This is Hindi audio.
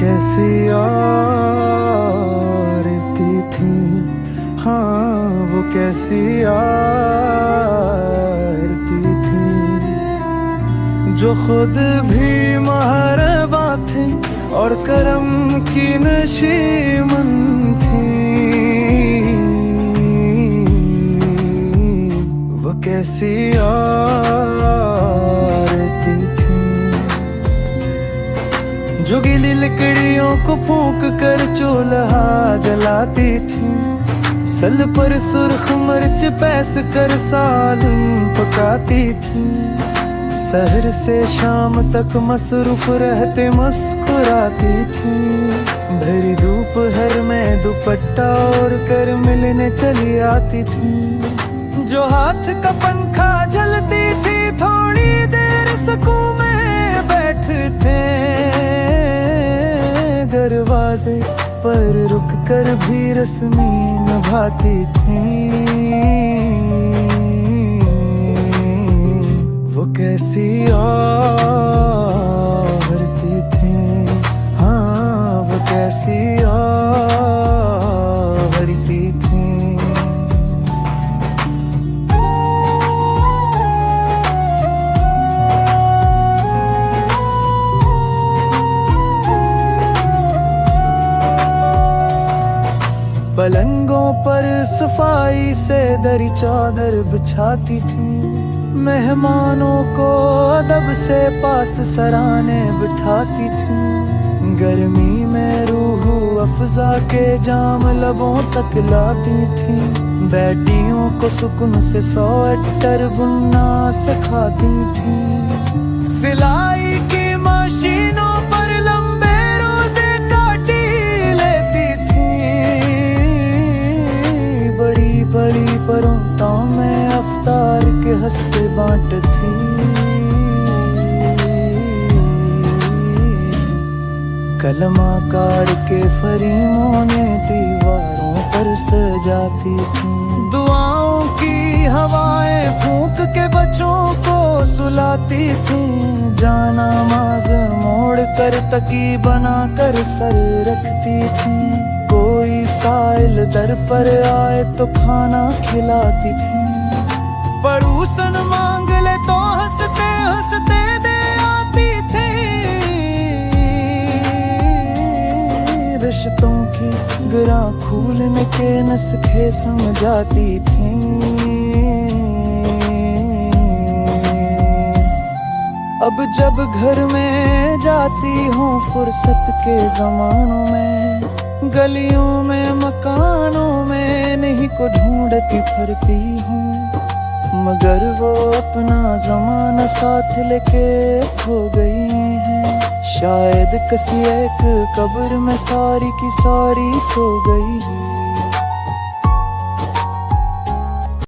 कैसी आरती थी, हाँ वो कैसी आरती थी, जो खुद भी महरबा थे और करम की नशीमन थी। वो कैसी आरती थी, जो गीली लकड़ियों को फूंक कर चूल्हा जलाती थी, सल पर सुर्ख मिर्च पैस कर सालन पकाती थी, सहर से शाम तक मसरूफ रहते मुस्कुराती थी, भरी दोपहर में दुपट्टा और कर मिलने चली आती थी, जो हाथ का पंखा झलती थी, थोड़ी देर सुकून में बैठते दरवाजे पर रुक कर भी रस्मी निभाती थी। वो कैसी आरती थी, हाँ वो कैसी आरती थी। पलंगों पर सफाई से दरी चादर बिछाती थी, मेहमानों को अदब से पास सराने बिठाती थी, गर्मी में रूह अफजा के जाम लबों तक लाती थी, बेटियों को सुकून से स्वेटर बुनना सिखाती थी, सिलाई की मशीनों पर लंबे रोजे काटी लेती थी, बड़ी बड़ी परोंठों में अफ्तार के हिस्से बांटती, कलमा काट के फरीमों ने दीवारों पर सजाती थी, दुआओं की हवाएं फूंक के बच्चों को सुलाती थी, जाना माज मोड़ कर तकी बना कर सर रखती थी, कोई साइल दर पर आए तो खाना खिलाती थी, पड़ोसन मांग ले तो हंसते हंसते दे आती थी, रिश्तों की गिरा खूलने के नुस्खे समझाती थी। अब जब घर में जाती हूँ फुर्सत के जमानों में, गलियों में मकानों में नहीं को ढूंढती फिरती हूँ, मगर वो अपना ज़माना साथ लेके खो गई है, शायद किसी एक कब्र में सारी की सारी सो गई।